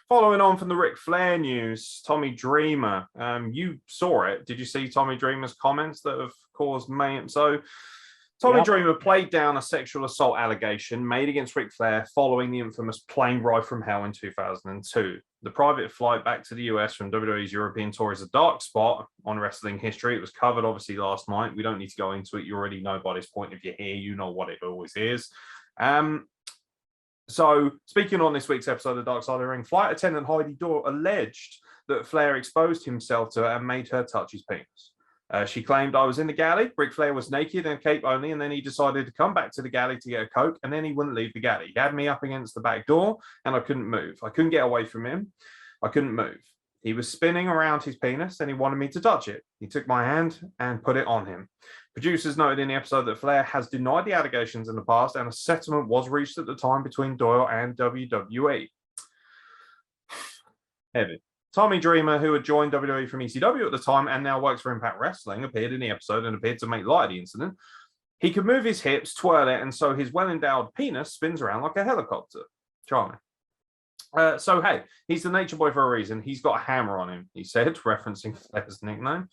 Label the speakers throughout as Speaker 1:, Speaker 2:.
Speaker 1: Following on from the Ric Flair news, Tommy Dreamer, you saw it. Did you see Tommy Dreamer's comments that have caused mayhem? So, Tommy Dreamer played down a sexual assault allegation made against Ric Flair following the infamous plane ride from hell in 2002. The private flight back to the US from WWE's European tour is a dark spot on wrestling history. It was covered, obviously, last night. We don't need to go into it. You already know by this point. If you're here, you know what it always is. So, speaking on this week's episode of Dark Side of the Ring, flight attendant Heidi Dorr alleged that Flair exposed himself to her and made her touch his penis. She claimed, I was in the galley, Ric Flair was naked and a cape only, and then he decided to come back to the galley to get a Coke, and then he wouldn't leave the galley. He had me up against the back door, and I couldn't move. I couldn't get away from him. I couldn't move. He was spinning around his penis, and he wanted me to touch it. He took my hand and put it on him. Producers noted in the episode that Flair has denied the allegations in the past, and a settlement was reached at the time between Doyle and WWE. Heavy. Tommy Dreamer, who had joined WWE from ECW at the time and now works for Impact Wrestling, appeared in the episode and appeared to make light of the incident. He could move his hips, twirl it, and so his well-endowed penis spins around like a helicopter. Charming. So, hey, he's the nature boy for a reason. He's got a hammer on him, he said, referencing Flair's nickname.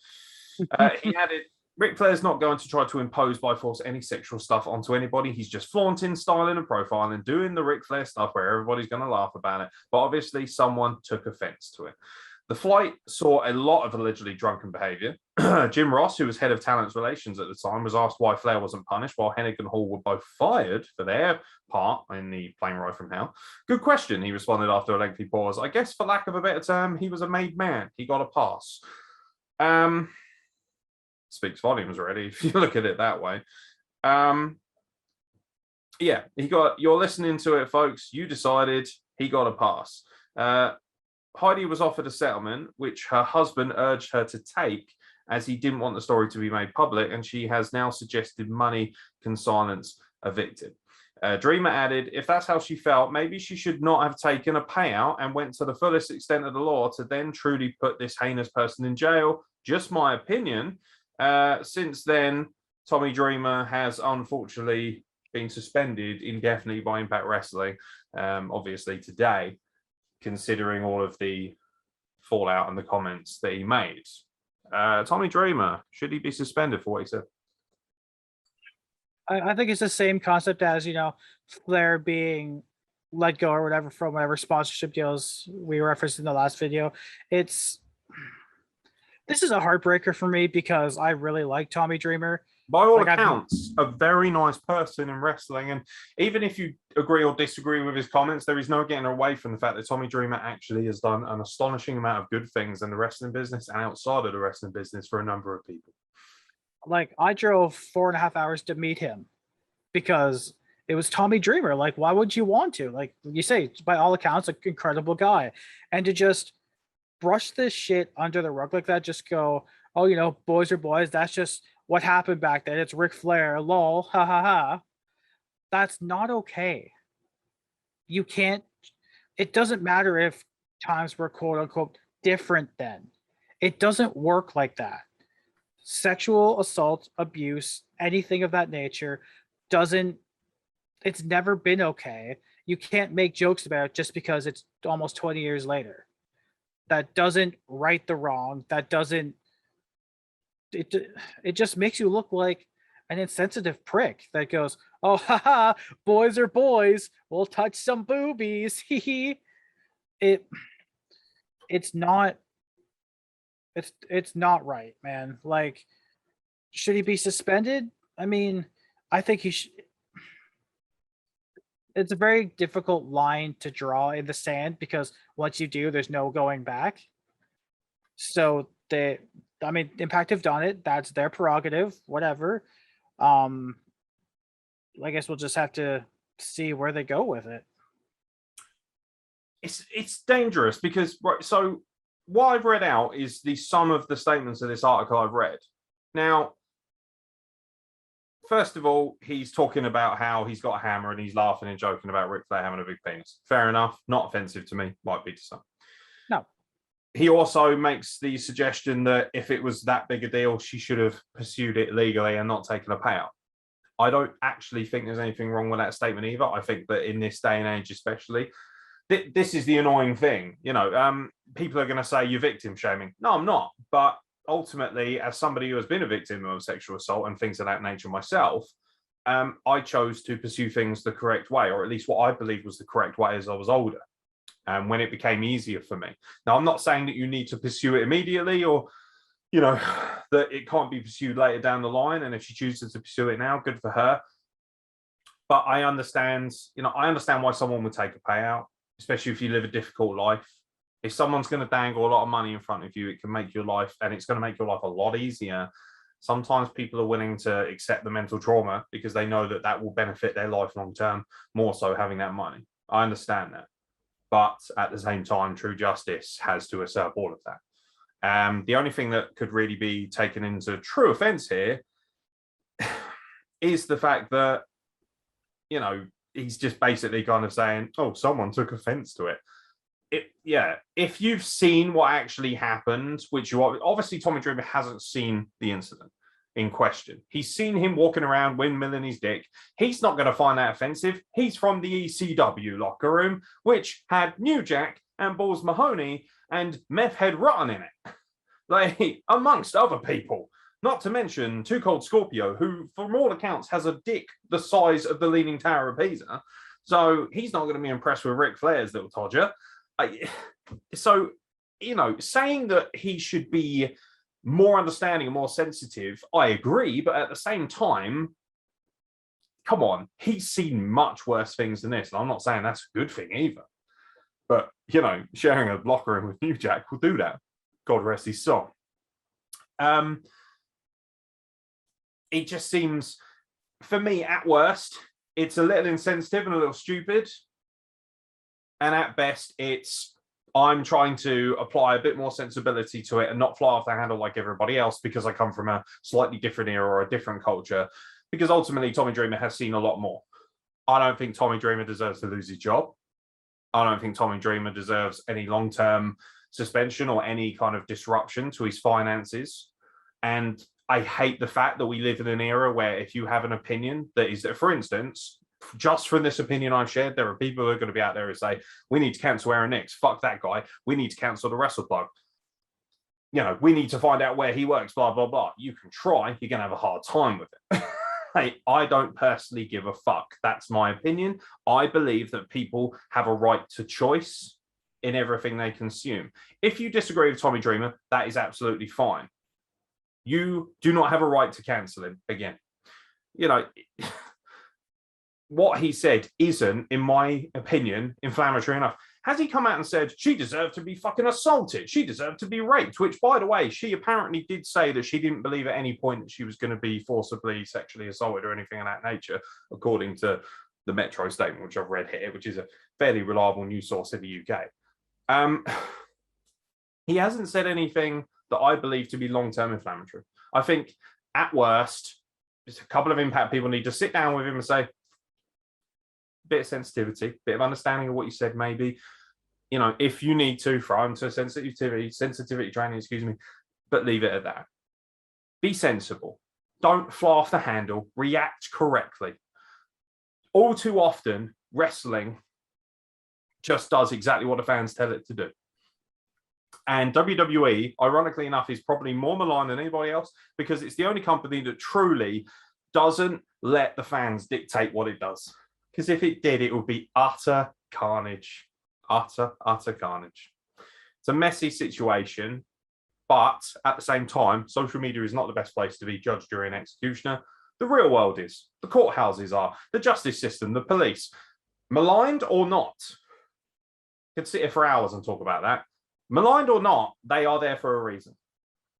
Speaker 1: He added, Ric Flair's not going to try to impose by force any sexual stuff onto anybody. He's just flaunting, styling, and profiling, doing the Ric Flair stuff where everybody's going to laugh about it. But obviously, someone took offense to it. The flight saw a lot of allegedly drunken behavior. Jim Ross, who was head of talent relations at the time, was asked why Flair wasn't punished while Hennig and Hall were both fired for their part in the plane ride from hell. Good question, he responded after a lengthy pause. I guess, for lack of a better term, he was a made man. He got a pass. Speaks volumes already, if you look at it that way. Yeah, you're listening to it, folks. You decided he got a pass. Heidi was offered a settlement, which her husband urged her to take, as he didn't want the story to be made public, and she has now suggested money can silence a victim. Dreamer added, if that's how she felt, maybe she should not have taken a payout and went to the fullest extent of the law to then truly put this heinous person in jail. Just my opinion. Since then, Tommy Dreamer has unfortunately been suspended indefinitely by Impact Wrestling, obviously today, considering all of the fallout and the comments that he made. Tommy Dreamer, should he be suspended for what he said?
Speaker 2: I think it's the same concept as, Flair being let go or whatever from whatever sponsorship deals we referenced in the last video. This is a heartbreaker for me because I really like Tommy Dreamer.
Speaker 1: By all accounts, a very nice person in wrestling. And even if you agree or disagree with his comments, there is no getting away from the fact that Tommy Dreamer actually has done an astonishing amount of good things in the wrestling business and outside of the wrestling business for a number of people.
Speaker 2: Like, I drove 4.5 hours to meet him because it was Tommy Dreamer. Like, why would you want to? Like you say, by all accounts, an incredible guy. And to just brush this shit under the rug like that, just go, oh, boys are boys. That's just what happened back then. It's Ric Flair, lol, ha ha ha. That's not okay. You can't, it doesn't matter if times were quote unquote different then. It doesn't work like that. Sexual assault, abuse, anything of that nature it's never been okay. You can't make jokes about it just because it's almost 20 years later. That doesn't right the wrong. That doesn't, it just makes you look like an insensitive prick that goes, oh, haha, boys are boys. We'll touch some boobies. It's not right, man. Like, should he be suspended? I mean, I think he should. It's a very difficult line to draw in the sand because once you do, there's no going back. So Impact have done it. That's their prerogative, whatever. I guess we'll just have to see where they go with it.
Speaker 1: It's dangerous because, right, so what I've read out is the sum of the statements of this article I've read. Now, first of all, he's talking about how he's got a hammer and he's laughing and joking about Ric Flair having a big penis. Fair enough. Not offensive to me. Might be to some.
Speaker 2: No.
Speaker 1: He also makes the suggestion that if it was that big a deal, she should have pursued it legally and not taken a payout. I don't actually think there's anything wrong with that statement either. I think that in this day and age, especially, this is the annoying thing. People are going to say you're victim shaming. No, I'm not. But ultimately, as somebody who has been a victim of sexual assault and things of that nature myself, I chose to pursue things the correct way, or at least what I believe was the correct way as I was older. And when it became easier for me. Now, I'm not saying that you need to pursue it immediately, or that it can't be pursued later down the line. And if she chooses to pursue it now, good for her. But I understand why someone would take a payout, especially if you live a difficult life. If someone's going to dangle a lot of money in front of you, it can make your life, and it's going to make your life a lot easier. Sometimes people are willing to accept the mental trauma because they know that that will benefit their life long term, more so having that money. I understand that. But at the same time, true justice has to assert all of that. The only thing that could really be taken into true offense here is the fact that, he's just basically kind of saying, oh, someone took offense to it. If you've seen what actually happened, which you obviously, Tommy Dreamer hasn't seen the incident in question. He's seen him walking around windmilling his dick. He's not going to find that offensive. He's from the ECW locker room, which had New Jack and Balls Mahoney and Meth Head Rotten in it, like, amongst other people. Not to mention Too Cold Scorpio, who, from all accounts, has a dick the size of the Leaning Tower of Pisa. So he's not going to be impressed with Ric Flair's little todger. So, saying that he should be more understanding and more sensitive, I agree. But at the same time, come on, he's seen much worse things than this. And I'm not saying that's a good thing either. But, sharing a locker room with New Jack will do that. God rest his soul. It just seems, for me, at worst, it's a little insensitive and a little stupid. And at best, I'm trying to apply a bit more sensibility to it and not fly off the handle like everybody else because I come from a slightly different era or a different culture. Because ultimately, Tommy Dreamer has seen a lot more. I don't think Tommy Dreamer deserves to lose his job. I don't think Tommy Dreamer deserves any long-term suspension or any kind of disruption to his finances. And I hate the fact that we live in an era where if you have an opinion that is, for instance, just from this opinion I've shared, there are people who are going to be out there who say, we need to cancel Aeron Nix. Fuck that guy. We need to cancel the WrestlePlug. We need to find out where he works, blah, blah, blah. You can try. You're going to have a hard time with it. Hey, I don't personally give a fuck. That's my opinion. I believe that people have a right to choice in everything they consume. If you disagree with Tommy Dreamer, that is absolutely fine. You do not have a right to cancel him again. What he said isn't, in my opinion, inflammatory enough. Has he come out and said she deserved to be fucking assaulted? She deserved to be raped, which, by the way, she apparently did say that she didn't believe at any point that she was going to be forcibly sexually assaulted or anything of that nature, according to the Metro statement, which I've read here, which is a fairly reliable news source in the UK. He hasn't said anything that I believe to be long-term inflammatory. I think, at worst, just a couple of Impact people need to sit down with him and say, bit of sensitivity, bit of understanding of what you said, maybe, if you need to, throw him to sensitivity training, but leave it at that. Be sensible. Don't fly off the handle. React correctly. All too often, wrestling just does exactly what the fans tell it to do. And WWE, ironically enough, is probably more maligned than anybody else because it's the only company that truly doesn't let the fans dictate what it does. Because if it did, it would be utter carnage. Utter carnage. It's a messy situation, but at the same time, social media is not the best place to be judge, jury, and executioner. The real world is. The courthouses are. The justice system, the police. Maligned or not, could sit here for hours and talk about that. Maligned or not, they are there for a reason.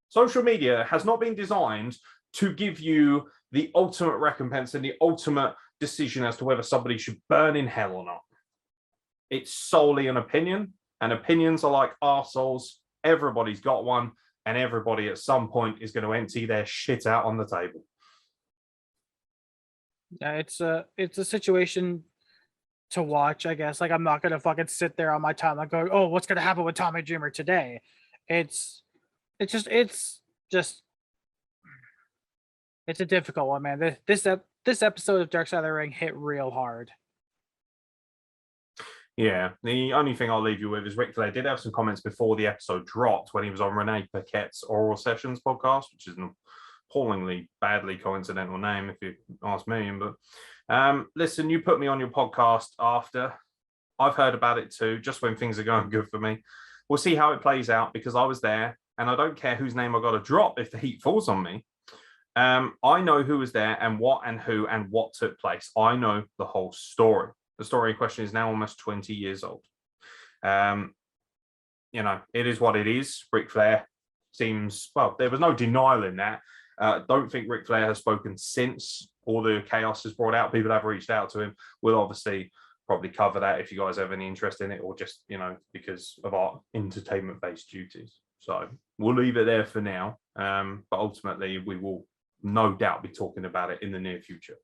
Speaker 1: Social media has not been designed to give you the ultimate recompense and the ultimate decision as to whether somebody should burn in hell or not. It's solely an opinion, and opinions are like arseholes. Everybody's got one, and everybody at some point is going to empty their shit out on the table.
Speaker 2: Yeah, it's a situation to watch, I guess. Like, I'm not gonna fucking sit there on my time like going, oh, what's gonna happen with Tommy Dreamer today? It's just it's a difficult one, man. this episode of Dark Side of the Ring hit real hard.
Speaker 1: Yeah, the only thing I'll leave you with is Ric Flair did have some comments before the episode dropped when he was on Renee Paquette's Oral Sessions podcast, which is an appallingly badly coincidental name, if you ask me. But listen, you put me on your podcast after. I've heard about it too, just when things are going good for me. We'll see how it plays out because I was there, and I don't care whose name I got to drop if the heat falls on me. I know who was there and what and who and what took place. I know the whole story. The story in question is now almost 20 years old. You know, it is what it is. Ric Flair seems, well, there was no denial in that. Don't think Ric Flair has spoken since all the chaos is brought out. People have reached out to him. We'll obviously probably cover that if you guys have any interest in it, or just, you know, because of our entertainment-based duties. So we'll leave it there for now. But ultimately, we will no doubt be talking about it in the near future.